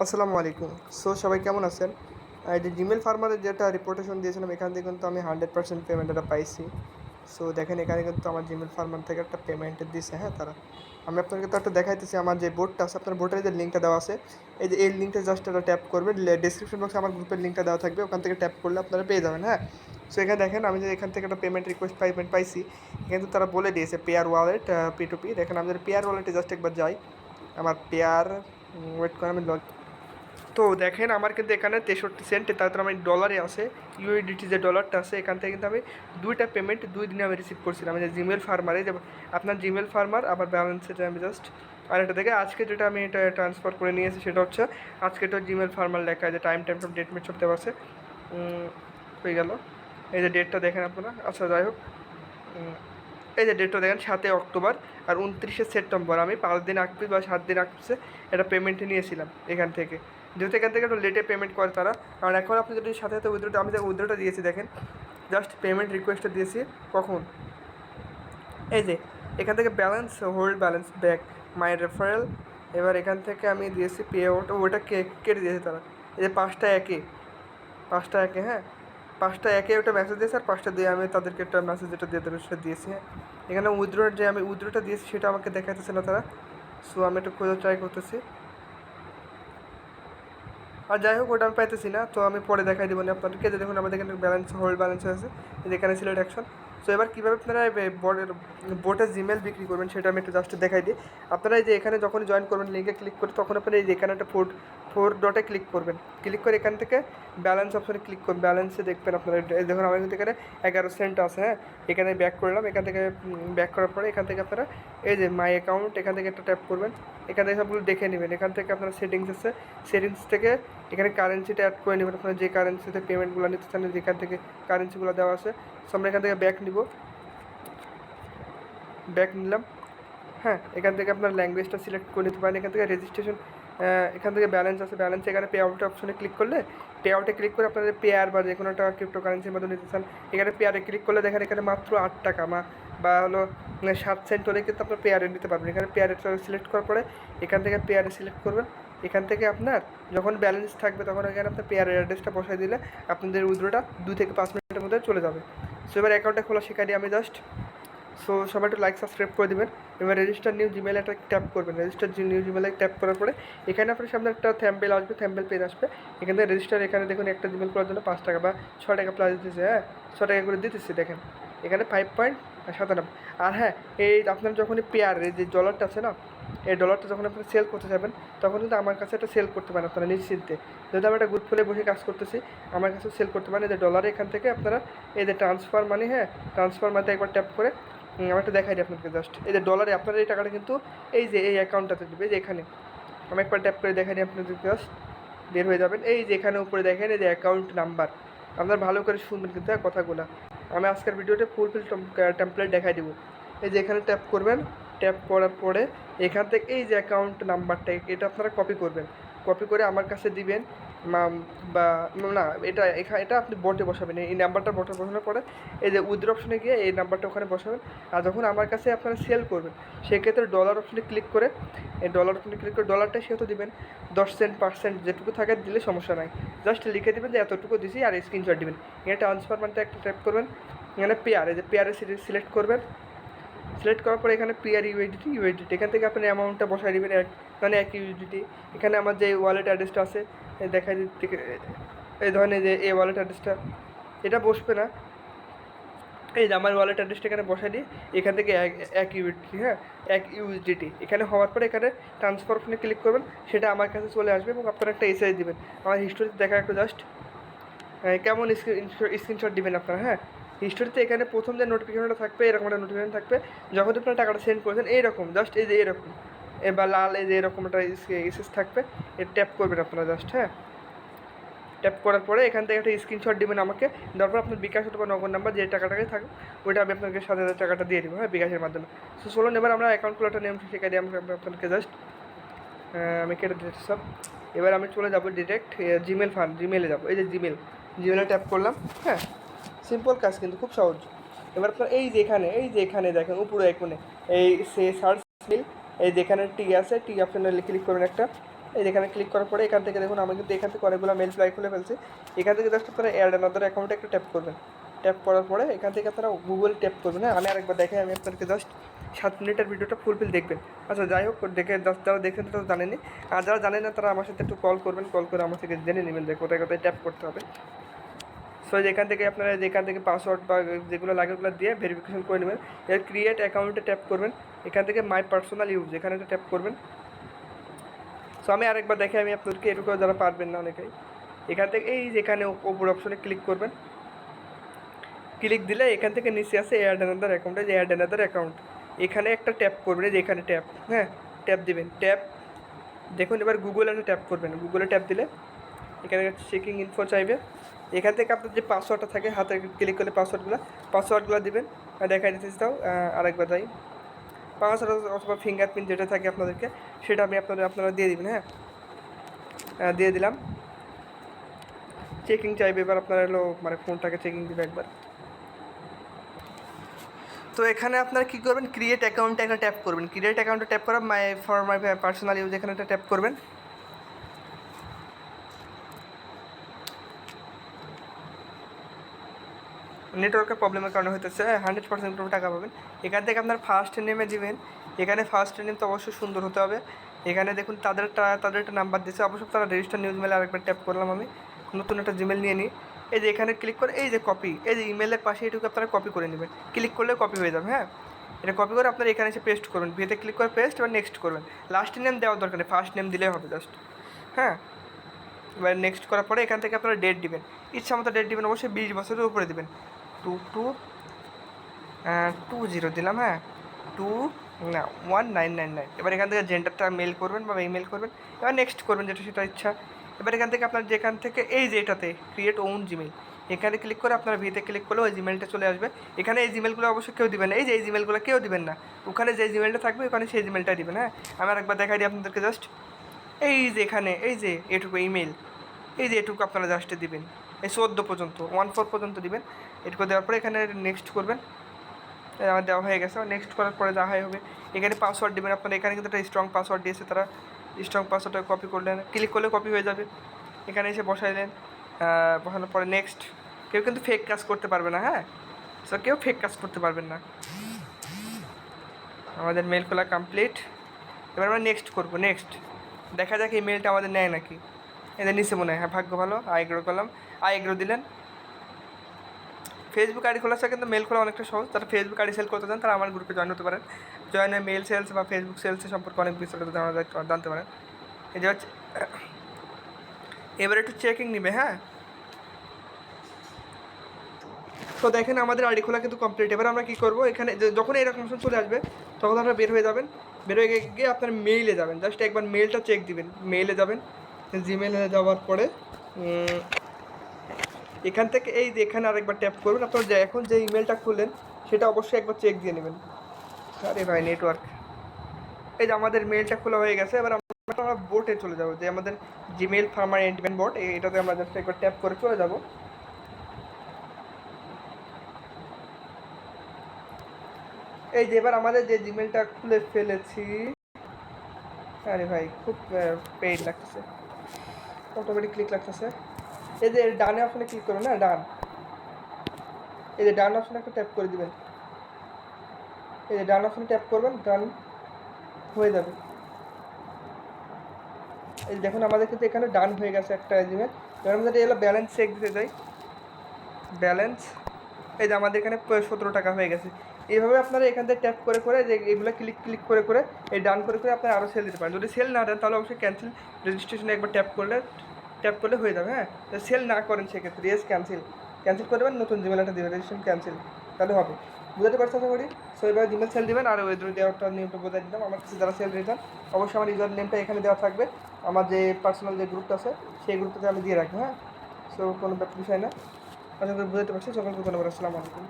আসসালামু আলাইকুম। সবাই কেমন আছেন? এই যে জিমেল ফার্মারের যেটা রিপোর্টেশন দিয়েছিলাম এখান থেকে কিন্তু আমি 100% পেমেন্ট এটা পাইছি। দেখেন এখানে কিন্তু আমার জিমেল ফার্মার থেকে একটা পেমেন্ট দিছে, হ্যাঁ তারা। আমি আপনাকে তো একটা দেখাইতেছি আমার যে বোর্ডটা আছে, আপনার বোর্ডের যে লিঙ্কটা দেওয়া আছে, এই যে এই লিঙ্কটা জাস্ট এটা ট্যাপ করবেন। ডেসক্রিপশন বক্সে আমার গ্রুপের লিঙ্কটা দেওয়া থাকবে, ওখান থেকে ট্যাপ করলে আপনারা পেয়ে যাবেন, হ্যাঁ। এখানে দেখেন আমি যে এখান থেকে একটা পেমেন্ট রিকোয়েস্ট পেমেন্ট পাইছি, কিন্তু তারা বলে দিয়েছে পেয়ার ওয়ালেট P2P। দেখেন আমি যদি পেয়ার ওয়ালেটে জাস্ট একবার যাই, আমার পেয়ার ওয়েট করে আমি তো দেখেন আমার কিন্তু এখানে 63 সেন্ট, তারপর আমার ডলারে আছে ইউএসডিটি যে ডলারটা আছে, এখান থেকে কিন্তু আমি দুইটা পেমেন্ট 2 দিনে আমি রিসিভ করছিলাম। যে জিমেল ফার্মারে যে আপনার জিমেল ফার্মার আবার ব্যালেন্স সেটা আমি জাস্ট আর এটা থেকে আজকে যেটা আমি এটা ট্রান্সফার করে নিয়েছি সেটা হচ্ছে আজকে তো জিমেল ফার্মার লেখা যে টাইম সব ডেট মেট সব দেওয়া আছে। হয়ে গেল, এই যে ডেটটা দেখেন আপনারা। আচ্ছা যাই হোক, এই যে ডেটটা দেখেন 7 অক্টোবর আর 29 সেপ্টেম্বর। আমি 5 দিন আগে বা 7 দিন আগে এটা পেমেন্ট নিয়েছিলাম এখান থেকে। যেহেতু এখান থেকে একটু লেটে পেমেন্ট করে তারা, কারণ এখন আপনি যদি সাথে সাথে উইথড্রোটা আমি যে উইথড্রোটা দিয়েছি দেখেন, জাস্ট পেমেন্ট রিকোয়েস্টটা দিয়েছি কখন, এই যে এখান থেকে balance hold balance back my referral. এবার এখান থেকে আমি দিয়েছি পে আউট, ওটা কেটে দিয়েছে তারা। এই যে 5টা 1-এ হ্যাঁ, 5টা 1-এ ওটা মেসেজ দিয়েছে, আর 5টা 2-এ আমি তাদেরকে একটা মেসেজ যেটা দিয়ে দেবে সেটা দিয়েছি, হ্যাঁ। এখানে উইথড্রোর যে আমি উইথড্রোটা দিয়েছি সেটা আমাকে দেখাইতেছে না তারা। আমি একটু খোঁজা ট্রাই করতেছি, আর যাই হোক ওটা আমি পাইতেছি না। তো আমি পরে দেখাই দেবো আপনাদেরকে। যে দেখুন আমাদের এখানে ব্যালেন্স হোল্ড ব্যালেন্স আছে, এখানে সিলেক্ট অ্যাকশন। এবার কীভাবে আপনারা বোটে জিমেল বিক্রি করবেন সেটা আমি একটু জাস্ট দেখাই দিই। আপনারা এই যে এখানে যখন জয়েন করবেন লিঙ্কে ক্লিক করে, তখন আপনারা এই যে এখানে একটা ফোর ডটে ক্লিক করবেন। ক্লিক করে এখান থেকে ব্যালেন্স অপশনে ক্লিক করবেন। ব্যালেন্সে দেখবেন আপনারা দেখুন আমার কিন্তু এখানে 11 সেন্ট আছে, হ্যাঁ। এখানে ব্যাক করলাম, এখান থেকে ব্যাক করার পরে এখান থেকে আপনারা এই যে মাই অ্যাকাউন্ট এখান থেকে একটা ট্যাপ করবেন। এখান থেকে সবগুলো দেখে নেবেন। এখান থেকে আপনারা সেটিংস আছে, সেটিংস থেকে এখানে কারেন্সিটা অ্যাড করে নেবেন। আপনারা যে কারেন্সিতে পেমেন্টগুলো নিতে চান যেখান থেকে কারেন্সিগুলো দেওয়া আছে। আমরা এখান থেকে ব্যাক নিব, ব্যাক নিলাম, হ্যাঁ। এখান থেকে আপনার ল্যাঙ্গুয়েজটা সিলেক্ট করে নিতে পারেন। এখান থেকে রেজিস্ট্রেশন, এখান থেকে ব্যালেন্স আছে, ব্যালেন্স এখানে পে আউট অপশনে ক্লিক করলে পে আউটে ক্লিক করে আপনাদের পেয়ার বা যে কোনো একটা ক্রিপ্টো কারেন্সির মধ্যে নিতে চান, এখানে পেয়ারে ক্লিক করলে দেখেন এখানে মাত্র 8 টাকা বা হলো 7 সেন্ট হলে কিন্তু আপনার পেয়ারে নিতে পারবেন। এখানে পেয়ারে সিলেক্ট করার পরে এখান থেকে পেয়ারে সিলেক্ট করবেন। এখান থেকে আপনার যখন ব্যালেন্স থাকবে তখন এখানে আপনার পেয়ারের অ্যাড্রেসটা বসাই দিলে আপনাদের উইথড্রোটা 2 থেকে 5 মিনিটের মধ্যে চলে যাবে। এবার অ্যাকাউন্টটা খোলা শেখাই দিই আমি জাস্ট। সবাই একটু লাইক সাবস্ক্রাইব করে দেবেন। এবার রেজিস্টার নিউ জিমেলে একটা ট্যাপ করবেন। রেজিস্টার নিউ জিমেলে ট্যাপ করার পরে এখানে আপনার সামনে একটা থ্যাম্বনেল আসবে, থ্যাম্বনেল পেজ আসবে। এখান থেকে রেজিস্টার, এখানে দেখুন একটা জিমেল করার জন্য 5 টাকা বা 6 টাকা প্লাস দিতেছে, হ্যাঁ। 6 টাকা করে দিতেছে দেখেন এখানে 5.97। আর হ্যাঁ, এই আপনার যখনই পেয়ারের যে ডলারটা আছে না, এই ডলারটা যখন আপনারা সেল করতে যাবেন তখন কিন্তু আমার কাছে একটা সেল করতে পারেন আপনারা নিশ্চিন্তে। যেহেতু আমি একটা গ্রুপ খুলে বসে কাজ করতেছি, আমার কাছে সেল করতে পারেন। এই যে ডলারে এখান থেকে আপনারা এই যে ট্রান্সফার মানি, হ্যাঁ, ট্রান্সফার মানিতে একবার ট্যাপ করে আমি একটা দেখাই দিই আপনাকে জাস্ট। এই যে ডলারে আপনার এই টাকাটা কিন্তু এই যে এই অ্যাকাউন্টটাতে দেবে, যে এখানে আমি একবার ট্যাপ করে দেখাই দিই আপনাদের জাস্ট, বের হয়ে যাবেন। এই যে এখানে উপরে দেখেন এই যে অ্যাকাউন্ট নাম্বার, আপনারা ভালো করে শুনবেন কিন্তু কথাগুলো। আমি আজকের ভিডিওতে ফুলফিল টেমপ্লেট দেখাই দিব। এই যে এখানে ট্যাপ করবেন, ট্যাপ করার পরে এখান থেকে এই যে অ্যাকাউন্ট নাম্বারটা এটা আপনারা কপি করবেন। কপি করে আমার কাছে দিবেন, বা না এটা আপনি বটে বসাবেন। এই নাম্বারটা বটে বসানোর পরে এই যে উইথড্র অপশনে গিয়ে এই নাম্বারটা ওখানে বসাবেন। আর যখন আমার কাছে আপনারা সেল করবেন সেক্ষেত্রে ডলার অপশনে ক্লিক করে এই ডলার অপশনে ক্লিক করে ডলারটা সেহেতু দিবেন 10 সেন্ট 5 সেন্ট যেটুকু থাকে দিলে সমস্যা নাই। জাস্ট লিখে দেবেন যে এতটুকু দিছি আর স্ক্রিনশট দিবেন। এখানে ট্রান্সফার মানতে একটা ট্যাপ করবেন। এখানে পেয়ারে যে পেয়ারে সিলেক্ট করবেন। সিলেক্ট করার পরে এখানে পেয়ার ইউএসডিটি এখান থেকে আপনি অ্যামাউন্টটা বসাই দেবেন, এক ইউএসডিটি। এখানে আমার যে ওয়ালেট অ্যাড্রেসটা আছে দেখাই দিতে, এই ধরনের যে এই ওয়ালেট অ্যাড্রেসটা এটা বসবে না। এই যে আমার ওয়ালেট অ্যাড্রেসটা এখানে বসাই দিই। এখান থেকে এক ইউএসডিটি, হ্যাঁ, 1 ইউএসডিটি এখানে হওয়ার পরে এখানে ট্রান্সফার অপশনে ক্লিক করবেন। সেটা আমার কাছে চলে আসবে এবং আপনারা একটা এসআই দেবেন। আমার হিস্টোরিতে দেখা একটু জাস্ট কেমন স্ক্রিনশট দিবেন আপনারা, হ্যাঁ। হিস্টোরিতে এখানে প্রথম যে নোটিফিকেশনটা থাকবে এরকম একটা নোটিফিকেশন থাকবে যখন আপনারা টাকাটা সেন্ড করেছেন, এইরকম জাস্ট এই যে এরকম বা লাল এই যে এরকম একটা এসএস থাকবে। এটা ট্যাপ করবেন আপনারা জাস্ট, হ্যাঁ। ট্যাপ করার পরে এখান থেকে একটা স্ক্রিনশট দেবেন আমাকে। তারপর আপনার বিকাশ অথবা নগদ নাম্বার যে টাকাটাকে থাকবে ওইটা আমি আপনাকে 7,000 টাকাটা দিয়ে দেবো, হ্যাঁ, বিকাশের মাধ্যমে। চলুন এবার আমরা অ্যাকাউন্ট খোলাটা নিয়ম শিখে দিই আপনাদেরকে জাস্ট। আমি কেটে দিচ্ছি সব। এবার আমি চলে যাবো ডিরেক্ট জিমেলে যাবো। এই যে জিমেলে ট্যাপ করলাম, হ্যাঁ। সিম্পল কাজ কিন্তু খুব সহজ। এবার আপনার এই যে এখানে দেখেন উপরে কোণে এই সার্চ মেল, এই যেখানে টি আছে, টি অপশনে ক্লিক করবেন একটা। এই যেখানে ক্লিক করার পরে এখান থেকে দেখুন আমি কিন্তু এখান থেকে অনেকগুলো মেল ফ্লাই খুলে ফেলছি। এখান থেকে জাস্ট আপনারা অ্যাড অ্যানাদার অ্যাকাউন্টে একটা ট্যাপ করবেন। ট্যাপ করার পরে এখান থেকে আপনারা গুগল ট্যাপ করবেন। হ্যাঁ, আমি আরেকবার দেখাই, আমি আপনাদেরকে জাস্ট 7 মিনিটের ভিডিওটা ফুলফিল দেখবেন। আচ্ছা যাই হোক, দেখে জাস্ট যারা দেখেন তারা জানেনি, আর যারা জানেন না তারা আমার সাথে একটু কল করবেন, কল করে আমার থেকে জেনে নেবেন যে কোথায় কোথায় ট্যাপ করতে হবে। সো যেখান থেকে আপনারা যেখান থেকে পাসওয়ার্ড বা যেগুলো লাগে ওগুলো দিয়ে ভেরিফিকেশন করে নেবেন। এর ক্রিয়েট অ্যাকাউন্টে ট্যাপ করবেন। এখান থেকে মাই পার্সোনাল ইউজ এখানে ট্যাপ করবেন। সো আমি আরেকবার দেখে আমি আপনাদেরকে এটুকু যারা পারবেন না অনেকেই, এখান থেকে এই যেখানে ওপর অপশনে ক্লিক করবেন। ক্লিক দিলে এখান থেকে নিচে আসে অ্যাড অ্যানাদার অ্যাকাউন্টে, যে অ্যাড অ্যানাদার অ্যাকাউন্ট এখানে একটা ট্যাপ করবেন। যে এখানে ট্যাপ, হ্যাঁ ট্যাপ দিবেন। ট্যাপ দেখুন এবার গুগলে ট্যাপ করবেন। গুগলে ট্যাপ দিলে এখানে চেকিং ইনফো চাইবে। এখান থেকে আপনার যে পাসওয়ার্ডটা থাকে হাতে ক্লিক করলে পাসওয়ার্ডগুলো দিবেন। দেখাই দিতে চাও আরেকবার যাই, পাসওয়ার্ড অথবা ফিঙ্গারপ্রিন্ট যেটা থাকে আপনাদেরকে সেটা আমি আপনারা দিয়ে দিবেন। হ্যাঁ দিয়ে দিলাম। চেকিং চাইবে এবার আপনারা হলো মানে ফোনটাকে চেকিং দিবে একবার। তো এখানে আপনারা কী করবেন, ক্রিয়েট অ্যাকাউন্টে একটা ট্যাপ করবেন। ক্রিয়েট অ্যাকাউন্টে ট্যাপ করা মাই পার্সোনাল ইউজ এখানে একটা ট্যাপ করবেন। নেটওয়ার্কের প্রবলেমের কারণে হইতেছে 100% টাকা পাবেন। এখান থেকে আপনার ফার্স্ট নেমে দিবেন। এখানে ফার্স্ট নেম তো অবশ্যই সুন্দর হতে হবে। এখানে দেখুন তাদের একটা নাম্বার দিয়েছে, অবশ্যই তারা রেজিস্টার নিউজ মেলে আরেকবার ট্যাপ করলাম। আমি নতুন একটা জিমেল নিয়ে নিই। এই যে এখানে ক্লিক করে এই যে কপি, এই যে ইমেলের পাশে এটুকু আপনারা কপি করে নেবেন। ক্লিক করলে কপি হয়ে যাবে। হ্যাঁ এটা কপি করে আপনারা এখানে এসে পেস্ট করবেন। ভিতে ক্লিক করে পেস্ট, এবার নেক্সট করবেন। লাস্ট নেম দেওয়ার দরকার নেই, ফার্স্ট নেম দিলেই হবে জাস্ট। হ্যাঁ এবার নেক্সট করার পরে এখান থেকে আপনারা ডেট দিবেন, ইচ্ছা মতো ডেট দিবেন, অবশ্যই 20 বছরের উপরে দিবেন। 20 দিলাম। হ্যাঁ 1999। এবার এখান থেকে জেন্ডারটা মেল করবেন বা ইমেল করবেন। এবার নেক্সট করবেন যেটা সেটা ইচ্ছা। এবার এখান থেকে আপনার যেখান থেকে এই যে এটাতে ক্রিয়েট ওন জিমেল এখানে ক্লিক করে আপনারা ভিতে ক্লিক করলে ওই জিমেলটা চলে আসবে। এখানে এই জিমেলগুলো অবশ্যই কেউ দিবেন না, এই যে এই জিমেলগুলো কেউ দিবেন না। ওখানে যে জিমেলটা থাকবে ওখানে সেই জিমেলটা দিবেন। হ্যাঁ আমি আরেকবার দেখাই দিই আপনাদেরকে জাস্ট। এই যে এখানে এই যে এটুকু ইমেল, এই যে এটুকু আপনারা জাস্ট দিবেন। এই 14 পর্যন্ত 14 পর্যন্ত দিবেন। এটুকু দেওয়ার পরে এখানে নেক্সট করবেন। আমার দেওয়া হয়ে গেছে। নেক্সট করার পরে যা হবে এখানে পাসওয়ার্ড দেবেন আপনারা। এখানে কিন্তু একটা স্ট্রং পাসওয়ার্ড দিয়েছে তারা, স্ট্রং পাসওয়ার্ডটা কপি করলেন, ক্লিক করলে কপি হয়ে যাবে। এখানে এসে বসাইলেন, বসানোর পরে নেক্সট। কেউ কিন্তু ফেক কাজ করতে পারবে না। হ্যাঁ সো কেউ ফেক কাজ করতে পারবেন না। আমাদের মেল খোলা কমপ্লিট। এবার আমরা নেক্সট করবো। নেক্সট দেখা যাক এই মেলটা আমাদের নেয় নাকি। এদের নিচে মনে হয়, হ্যাঁ ভাগ্য ভালো, আইগ্রো করলাম, আইগ্রো দিলেন। ফেসবুক আইডি খোলা কিন্তু মেল খোলা অনেকটা সহজ। তারা ফেসবুক আইডি সেল করতে চান তারা আমার গ্রুপে জয়েন হতে পারেন। জয়েন হয়ে মেল সেলস বা ফেসবুক সেলসের সম্পর্কে অনেক বিস্তারিত জানতে পারেন। এই যে হচ্ছে এবার একটু চেকিং নিবে। হ্যাঁ তো দেখেন আমাদের আইডি খোলা কিন্তু কমপ্লিট। এবার আমরা কী করবো, এখানে যখন এরকম অপশন চলে আসবে তখন আপনারা বের হয়ে যাবেন। বের হয়ে গিয়ে আপনার মেইলে যাবেন, জাস্ট একবার মেইলটা চেক দিবেন। মেইলে যাবেন, জিমেলে যাওয়ার পরে এখান থেকে এই যে এখানে আরেকবার ট্যাপ করবেন। আপনারা যে এখন যে ইমেলটা খুললেন সেটা অবশ্যই একবার চেক দিয়ে নেবেন। আরে ভাই নেটওয়ার্ক, এই যে আমাদের মেলটা খোলা হয়ে গেছে। এবার আমরা বোটে চলে যাবো, যে আমাদের জিমেল ফার্মার এন্টিমেন্ট বোট, এটাতে আমরা জাস্ট একবার ট্যাপ করে চলে যাব। এই যে এবার আমাদের যে জিমেলটা খুলে ফেলেছি, আরে ভাই খুব পেইড লাগতেছে, অটোমেটিক ক্লিক লাগতেছে। এই যে ডানে অপশনে ক্লিক করবেন না, ডান, এই যে ডান অপশনে একটা ট্যাপ করে দিবেন। এই যে ডান অপশনে ট্যাপ করবেন, ডান হয়ে যাবে। এই দেখুন আমাদের কিন্তু এখানে ডান হয়ে গেছে একটা জিমেল। এবার আমরা যদি এলো ব্যালেন্স চেক দিতে যাই, ব্যালেন্স এই যে আমাদের এখানে 17 টাকা হয়ে গেছে। এইভাবে আপনারা এখান থেকে ট্যাপ করে করে যে এগুলো ক্লিক করে করে এই ডান করে করে আপনারা আরও সেল দিতে পারেন। যদি সেল না দেন তাহলে অবশ্যই ক্যান্সেল রেজিস্ট্রেশনে একবার ট্যাপ করলে হয়ে যাবে। হ্যাঁ সেল না করেন সেক্ষেত্রে ইয়েস ক্যান্সেল করে দেবেন, নতুন জিমেল একটা দেবেন, রেজিস্ট্রেশন ক্যান্সেল, তাহলে হবে। বুঝতে পারছি আশা করি। সো এবার জিমেল সেল দেবেন। আর ওই দেওয়ারটা নিয়মটা বোঝাই দিলাম। আমার কাছে যারা সেল দিতে অবশ্যই আমার ইউজার নেমটা এখানে দেওয়া থাকবে। আমার যে পার্সোনাল যে গ্রুপটা আছে সেই গ্রুপটাতে আমি দিয়ে রাখবো। হ্যাঁ সো কোনো বিষয় না। আশা করি বুঝতে পারছি। সকলকে ধন্যবাদ। আসসালামু আলাইকুম।